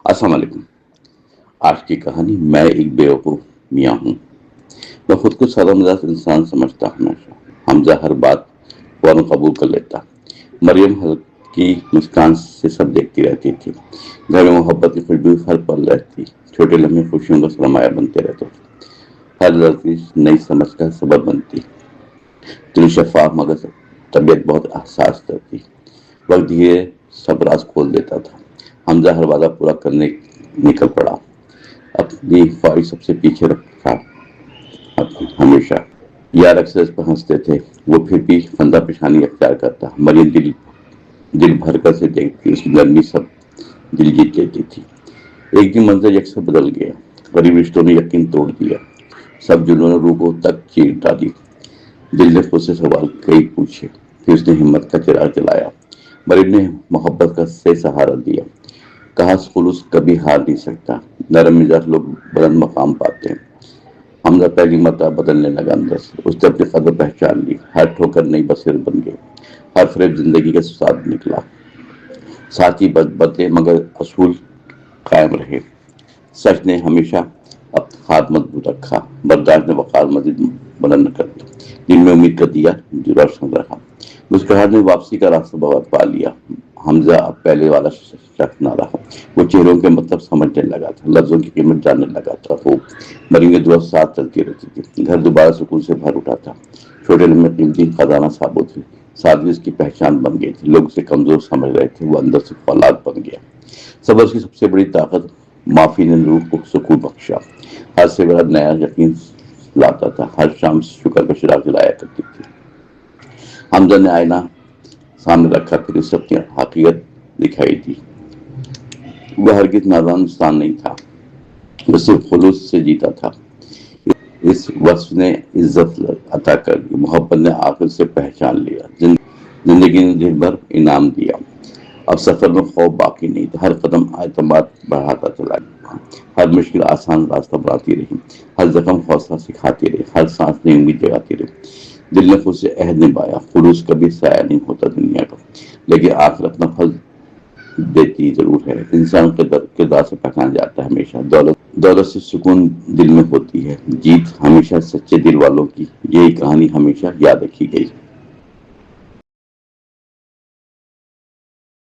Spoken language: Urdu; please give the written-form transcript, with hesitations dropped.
السلام علیکم۔ آج کی کہانی میں ایک بیوقوف میاں ہوں۔ میں خود کو سادہ مزاج انسان سمجھتا ہمیشہ۔ حمزہ ہر بات فوراً قبول کر لیتا۔ مریم ہلکی مسکان سے سب دیکھتی رہتی تھی۔ گھر میں محبت کی خوشبو ہر پل رہتی۔ چھوٹے لمحے خوشیوں کا سرمایہ بنتے رہتے تھے۔ ہر لڑکی نئی سمجھ کا سبب بنتی۔ دل شفاف مگر طبیعت بہت حساس تھی۔ وقت دھیرے سب راز کھول دیتا تھا۔ حمزہ ہر وعدہ پورا کرنے نکل پڑا، اپنی خواہش سب سے پیچھے رکھا ہمیشہ۔ یار اکثر اس پر ہنستے تھے، وہ پھر بھی فندہ پیشانی اختیار کرتا۔ مریم دل بھر کر سے دیکھتی، اس کی نرمی سب دل جیت لیتی تھی۔ ایک دن منظر یکسر بدل گیا۔ غریب رشتوں نے یقین توڑ دیا، سب جنہوں نے روح کو تک چیر ڈالی۔ دل نے خود سے سوال کئی پوچھے، پھر اس نے ہمت کا چراغ جلایا۔ مریم نے محبت کا سے سہارا دیا، کہا خلوص کبھی ہار نہیں سکتا، نرم مزاج لوگ بلند مقام پاتے ہیں۔ حمزہ پہلی مرتبہ بدلنے لگا اندر سے۔ اس نے اپنی قدر پہچان لی، ہر ٹھوکر نئی بصیرت بن گئی، ہر فریب زندگی کا ساتھ نکلا۔ ساتھی بدلے مگر اصول قائم رہے۔ سچ نے ہمیشہ ہاتھ مضبوط رکھا، برداشت نے وقار مزید بلند کر دی، دل میں امید کا دیا جو روشن رہا۔ مسکراہٹ نے واپسی کا راستہ بہت پا لیا۔ حمزہ اب پہلے والا شخص نہ رہا، وہ چہروں کے مطلب سمجھنے لگا تھا، لفظوں کی قیمت جاننے لگا تھا۔ وہ مریم کے دعا ساتھ چلتی رہتی تھی، گھر دوبارہ سکون سے بھر اٹھا تھا۔ چھوٹے لمحے قیمتی خزانہ ثابت ہوئی، سادگی اس کی پہچان بن گئی تھی۔ لوگ اسے کمزور سمجھ رہے تھے، وہ اندر سے فولاد بن گیا۔ صبر کی سب سے بڑی طاقت معافی نے روح کو سکون بخشا۔ ہر سے بڑا نیا یقین لاتا تھا، ہر شام شکر کا چراغ جلایا کرتی تھی۔ حمزہ نے آئینہ سامنے رکھا، پھر اسے اپنی حقیقت دکھائی دی۔ وہ ہرگز نادان انسان نہیں تھا، وہ صرف خلوص سے جیتا تھا۔ اس وصف نے عزت عطا کر دی، محبت نے آخر سے پہچان لیا، زندگی نے دل بھر انعام دیا۔ اب سفر میں خوف باقی نہیں تھا، ہر قدم اعتماد بڑھاتا چلا گیا۔ ہر مشکل آسان راستہ بناتی رہی، ہر زخم حوصلہ سکھاتی رہی، ہر سانس نئی امید جگاتی رہی۔ دل نے خود سے عہد نبھایا، خلوص کبھی سایہ نہیں ہوتا دنیا کا، لیکن آخر اپنا پھل دیتی ضرور ہے۔ انسان کردار سے پہچان جاتا ہے ہمیشہ۔ دولت سے سکون دل میں ہوتی ہے، جیت ہمیشہ سچے دل والوں کی۔ یہی کہانی ہمیشہ یاد رکھی گئی۔